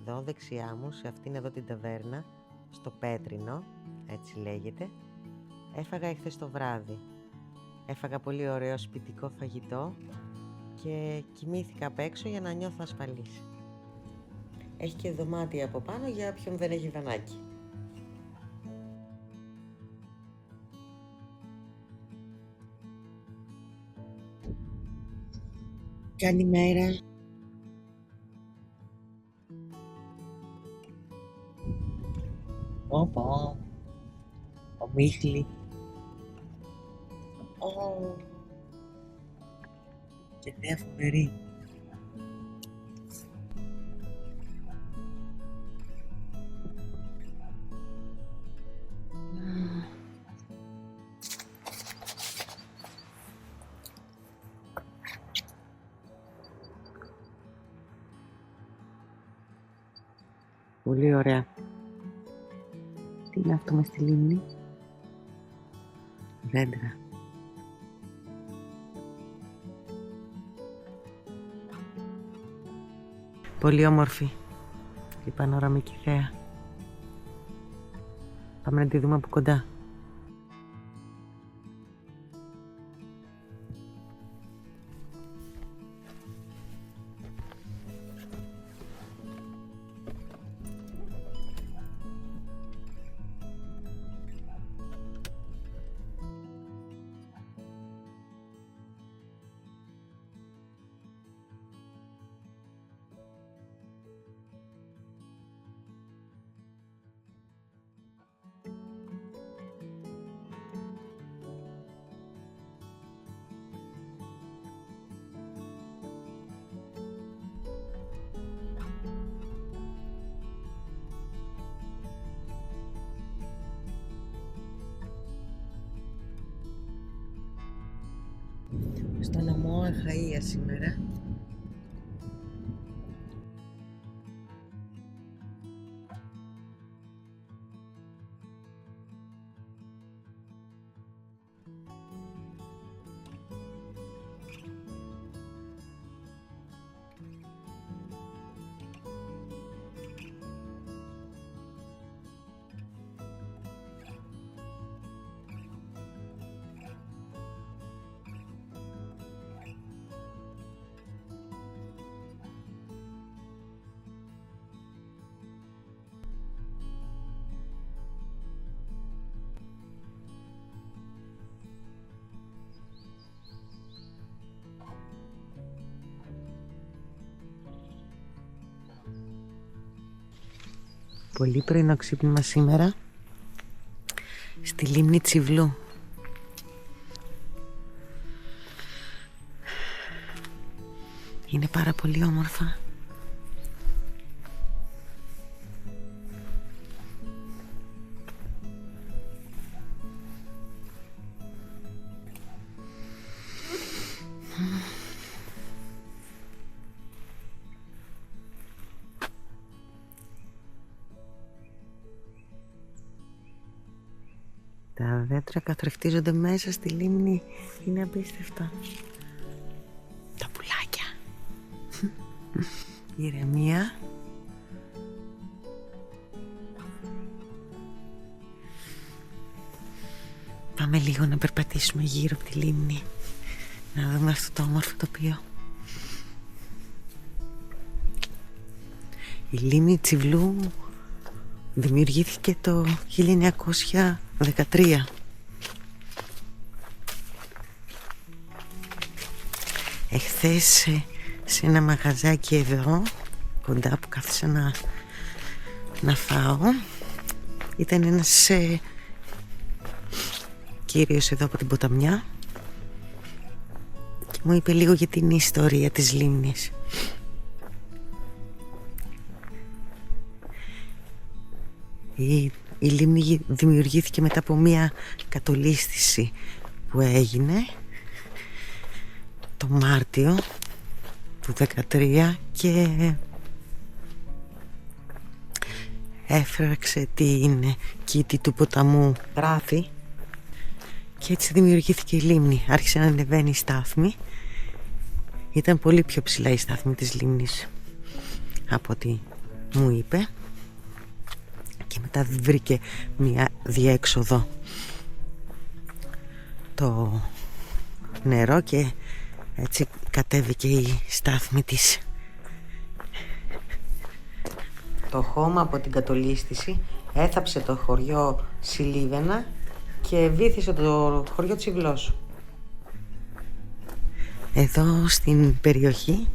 εδώ δεξιά μου, σε αυτήν εδώ την ταβέρνα, στο Πέτρινο, έτσι λέγεται, έφαγα εχθές το βράδυ. Έφαγα πολύ ωραίο σπιτικό φαγητό και κοιμήθηκα απ' έξω για να νιώθω ασφαλής. Έχει και δωμάτια από πάνω για όποιον δεν έχει βανάκι. Καλημέρα. Όπα, ο Μίχλη. Και νέα φοβερή. Πολύ ωραία. Τι είναι αυτό μες στη λίμνη? Δέντρα. Πολύ όμορφη η πανοραμική θέα. Πάμε να τη δούμε από κοντά. Στο νομό Αχαΐα σήμερα. Πολύ πρωινό ξύπνημα σήμερα στη λίμνη Τσιβλού. Είναι πάρα πολύ όμορφα. Τα δέντρα καθρεφτίζονται μέσα στη λίμνη. Είναι απίστευτα. Τα πουλάκια. Ηρεμία. Πάμε λίγο να περπατήσουμε γύρω από τη λίμνη, να δούμε αυτό το όμορφο τοπίο. Η λίμνη Τσιβλού δημιουργήθηκε το 1913. Εχθές σε ένα μαγαζάκι εδώ κοντά που κάθισα να φάω, ήταν ένας κύριος εδώ από την ποταμιά και μου είπε λίγο για την ιστορία της λίμνης. Η λίμνη δημιουργήθηκε μετά από μια κατολίσθηση που έγινε το Μάρτιο του 2013 και έφραξε την κήτη του ποταμού Πράθη και έτσι δημιουργήθηκε η λίμνη. Άρχισε να ανεβαίνει η στάθμη. Ήταν πολύ πιο ψηλά η στάθμη της λίμνης από ό,τι μου είπε, και μετά βρήκε μια διέξοδο το νερό και έτσι κατέβηκε η στάθμη της. Το χώμα από την κατολίσθηση έθαψε το χωριό Σιλίβαινα και βύθισε το χωριό Τσιβλός. Εδώ στην περιοχή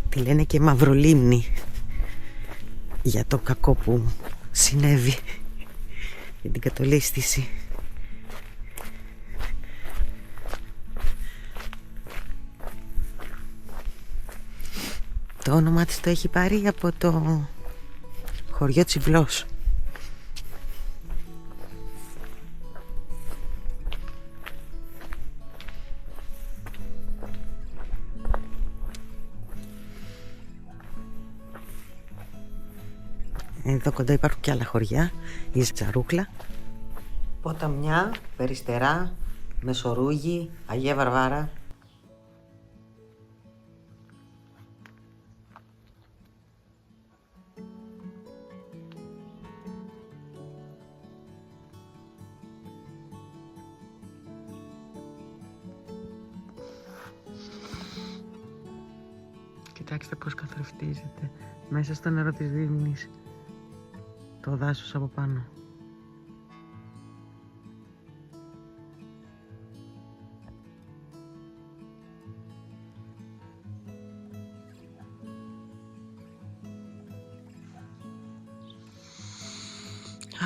τη λένε και Μαυρολίμνη για το κακό που συνέβη, για την κατολίσθηση. Το όνομά της το έχει πάρει από το χωριό Τσιβλός. Εδώ κοντά υπάρχουν και άλλα χωριά, η Τζαρούκλα, Ποταμιά, Περιστερά, Μεσορούγη, Αγία Βαρβάρα. Κοιτάξτε πως καθρεφτίζεται μέσα στο νερό της λίμνης το δάσος από πάνω.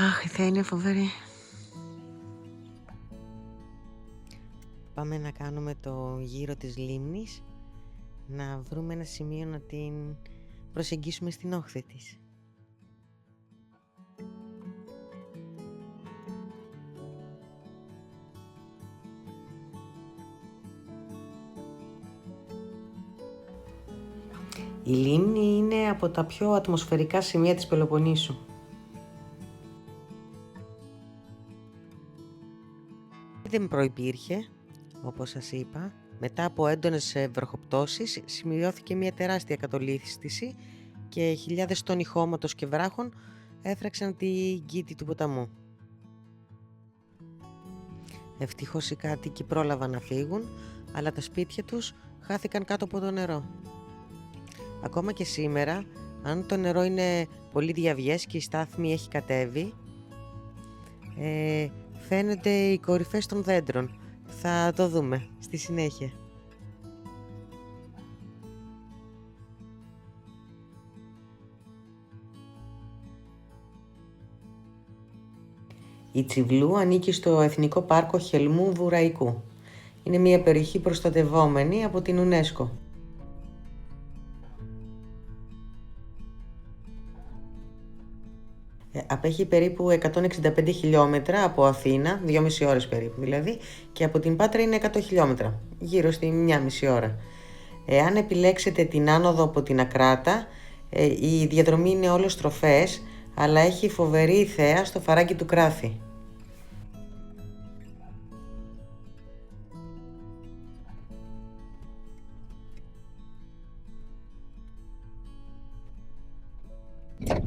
Αχ, η θέα είναι φοβερή. Πάμε να κάνουμε το γύρο της λίμνης, να βρούμε ένα σημείο να την προσεγγίσουμε στην όχθη της. Η λίμνη είναι από τα πιο ατμοσφαιρικά σημεία της Πελοποννήσου. Δεν προϋπήρχε, όπως σας είπα. Μετά από έντονες βροχοπτώσεις σημειώθηκε μια τεράστια κατολίσθηση και χιλιάδες τόνοι χώματος και βράχων έφραξαν την κήτη του ποταμού. Ευτυχώς οι κάτοικοι πρόλαβαν να φύγουν, αλλά τα σπίτια τους χάθηκαν κάτω από το νερό. Ακόμα και σήμερα, αν το νερό είναι πολύ διαβιές και η στάθμη έχει κατέβει, φαίνονται οι κορυφές των δέντρων. Θα το δούμε στη συνέχεια. Η Τσιβλού ανήκει στο Εθνικό Πάρκο Χελμού Βουραϊκού. Είναι μια περιοχή προστατευόμενη από την UNESCO. Απέχει περίπου 165 χιλιόμετρα από Αθήνα, 2,5 ώρες περίπου δηλαδή, και από την Πάτρα είναι 100 χιλιόμετρα, γύρω στη 1,5 ώρα. Αν επιλέξετε την άνοδο από την Ακράτα, η διαδρομή είναι όλο στροφές, αλλά έχει φοβερή θέα στο φαράγγι του Κράθη.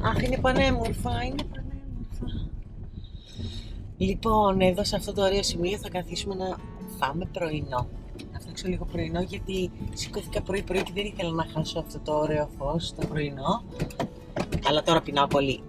Αχ, είναι πανέμορφα, είναι πανέμορφα. Λοιπόν, εδώ σε αυτό το ωραίο σημείο θα καθίσουμε να φάμε πρωινό. Να φτιάξω λίγο πρωινό, γιατί σηκώθηκα πρωί-πρωί και δεν ήθελα να χάσω αυτό το ωραίο φως το πρωινό. Αλλά τώρα πεινάω πολύ.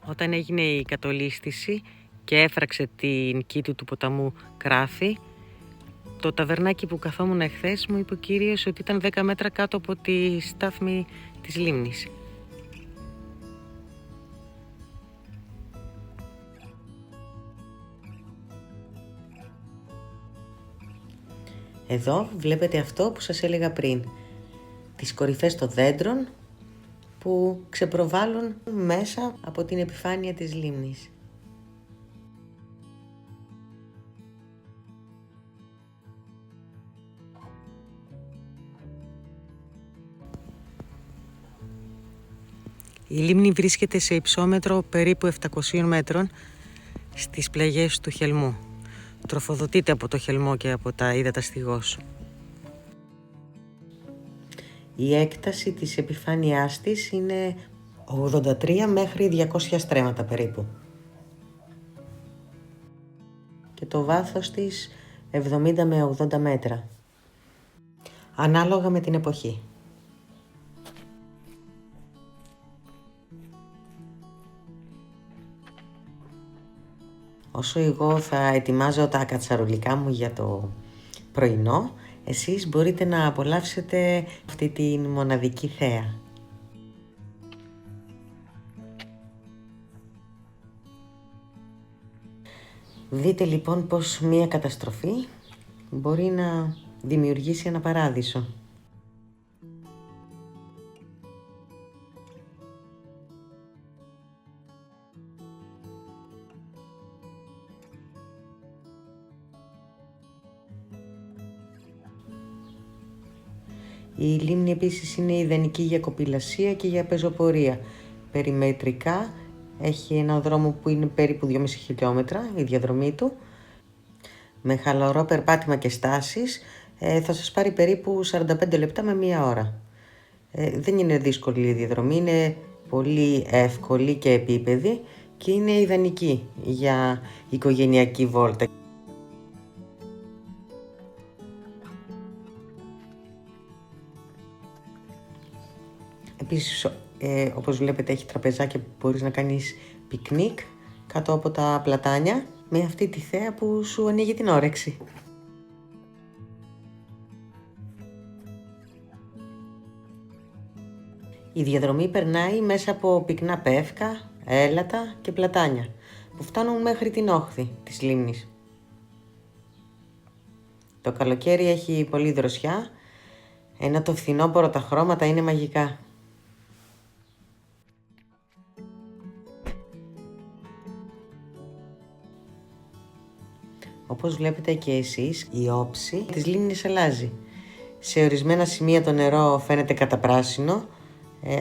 Όταν έγινε η κατολίσθηση και έφραξε την κήτη του ποταμού Κράθη, το ταβερνάκι που καθόμουν εχθές μου είπε ο κύριος ότι ήταν 10 μέτρα κάτω από τη στάθμη της λίμνης. Εδώ βλέπετε αυτό που σας έλεγα πριν, τις κορυφές των δέντρων που ξεπροβάλλουν μέσα από την επιφάνεια της λίμνης. Η λίμνη βρίσκεται σε υψόμετρο περίπου 700 μέτρων στις πλαγιές του Χελμού. Τροφοδοτείται από το Χελμό και από τα ύδατα Στιγός. Η έκταση της επιφάνειάς της είναι 83 μέχρι 200 στρέμματα περίπου. Και το βάθος της 70 με 80 μέτρα. Ανάλογα με την εποχή. Όσο εγώ θα ετοιμάζω τα κατσαρολικά μου για το πρωινό, εσείς μπορείτε να απολαύσετε αυτή τη μοναδική θέα. Δείτε λοιπόν πως μία καταστροφή μπορεί να δημιουργήσει ένα παράδεισο. Η λίμνη επίσης είναι ιδανική για κοπηλασία και για πεζοπορία. Περιμετρικά έχει ένα δρόμο που είναι περίπου 2,5 χιλιόμετρα η διαδρομή του. Με χαλαρό περπάτημα και στάσεις θα σας πάρει περίπου 45 λεπτά με 1 ώρα. Δεν είναι δύσκολη η διαδρομή, είναι πολύ εύκολη και επίπεδη και είναι ιδανική για οικογενειακή βόλτα. Επίσης, όπως βλέπετε, έχει τραπεζάκια που μπορείς να κάνεις πικνίκ κάτω από τα πλατάνια με αυτή τη θέα που σου ανοίγει την όρεξη. Η διαδρομή περνάει μέσα από πυκνά πεύκα, έλατα και πλατάνια που φτάνουν μέχρι την όχθη της λίμνης. Το καλοκαίρι έχει πολύ δροσιά, ενώ το φθινόπωρο τα χρώματα είναι μαγικά. Όπως βλέπετε και εσείς, η όψη της λίμνης αλλάζει. Σε ορισμένα σημεία το νερό φαίνεται καταπράσινο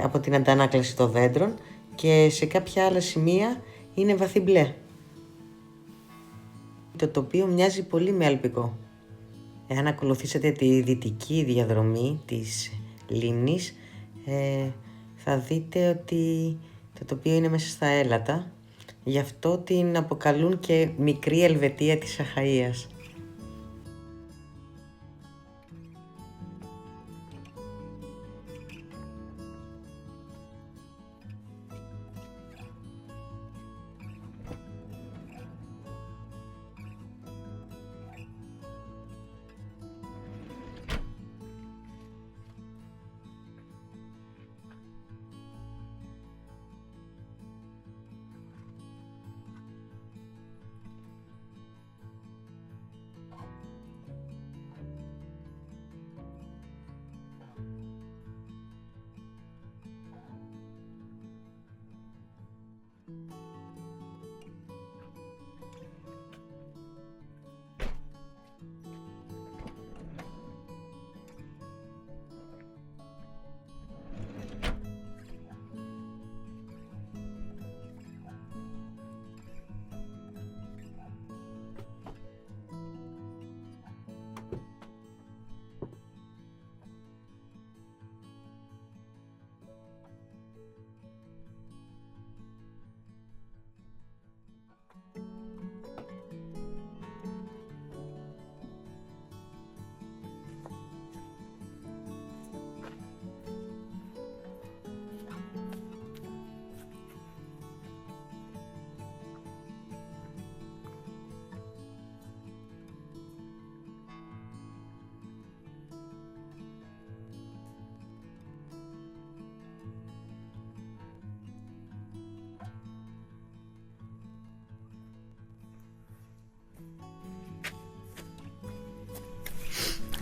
από την αντανάκλαση των δέντρων και σε κάποια άλλα σημεία είναι βαθύ μπλε. Το τοπίο μοιάζει πολύ με αλπικό. Εάν ακολουθήσετε τη δυτική διαδρομή της λίμνης, θα δείτε ότι το τοπίο είναι μέσα στα έλατα. Γι' αυτό την αποκαλούν και μικρή Ελβετία της Αχαΐας.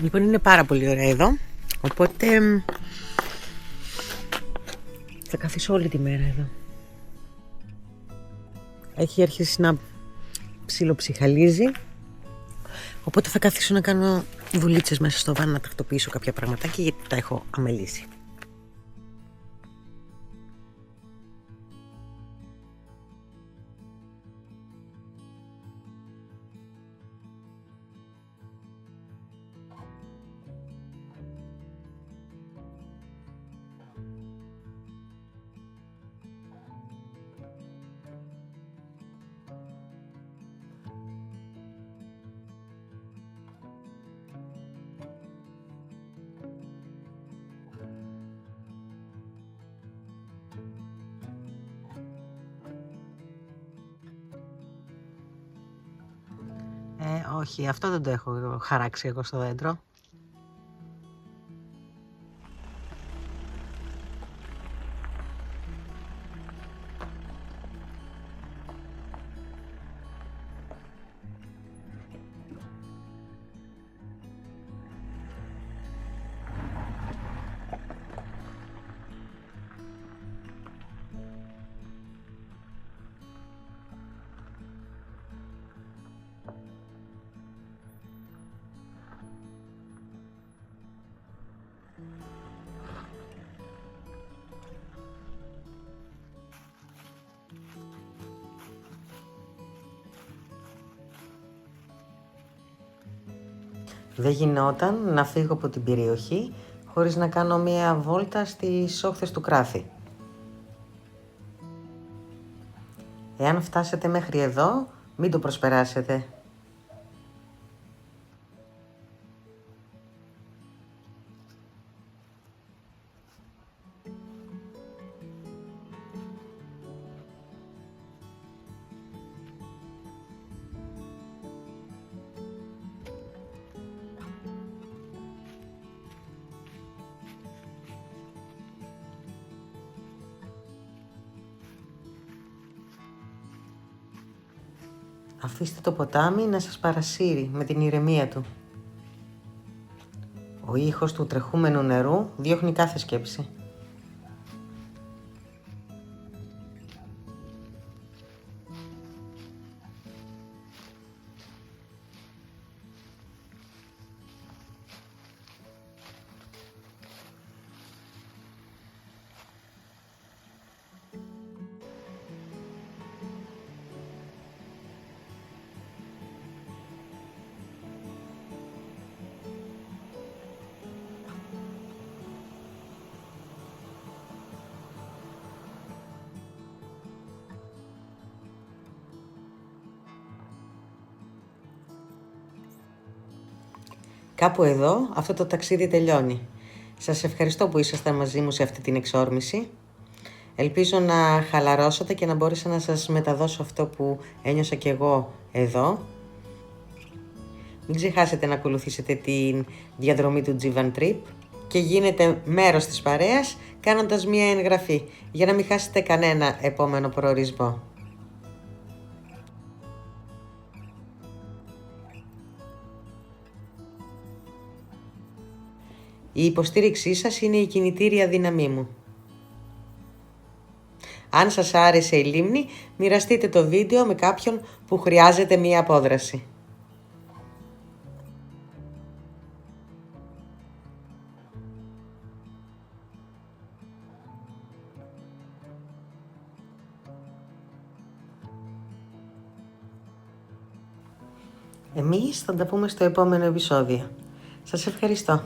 Λοιπόν, είναι πάρα πολύ ωραία εδώ, οπότε θα καθίσω όλη τη μέρα εδώ. Έχει αρχίσει να ψιλοψυχαλίζει, οπότε θα καθίσω να κάνω δουλίτσες μέσα στο βάν, να τακτοποιήσω κάποια πραγματάκια γιατί τα έχω αμελήσει. Όχι, αυτό δεν το έχω χαράξει εγώ στο δέντρο. Δεν γινόταν να φύγω από την περιοχή χωρίς να κάνω μία βόλτα στις όχθες του Κράθη. Εάν φτάσετε μέχρι εδώ, μην το προσπεράσετε. Αφήστε το ποτάμι να σας παρασύρει με την ηρεμία του. Ο ήχος του τρεχούμενου νερού διώχνει κάθε σκέψη. Κάπου εδώ αυτό το ταξίδι τελειώνει. Σας ευχαριστώ που ήσασταν μαζί μου σε αυτή την εξόρμηση. Ελπίζω να χαλαρώσατε και να μπόρεσα να σας μεταδώσω αυτό που ένιωσα κι εγώ εδώ. Μην ξεχάσετε να ακολουθήσετε την διαδρομή του Jivan Trip και γίνετε μέρος της παρέας κάνοντας μία εγγραφή για να μην χάσετε κανένα επόμενο προορισμό. Η υποστήριξή σας είναι η κινητήρια δύναμή μου. Αν σας άρεσε η λίμνη, μοιραστείτε το βίντεο με κάποιον που χρειάζεται μία απόδραση. Εμείς θα τα πούμε στο επόμενο επεισόδιο. Σας ευχαριστώ.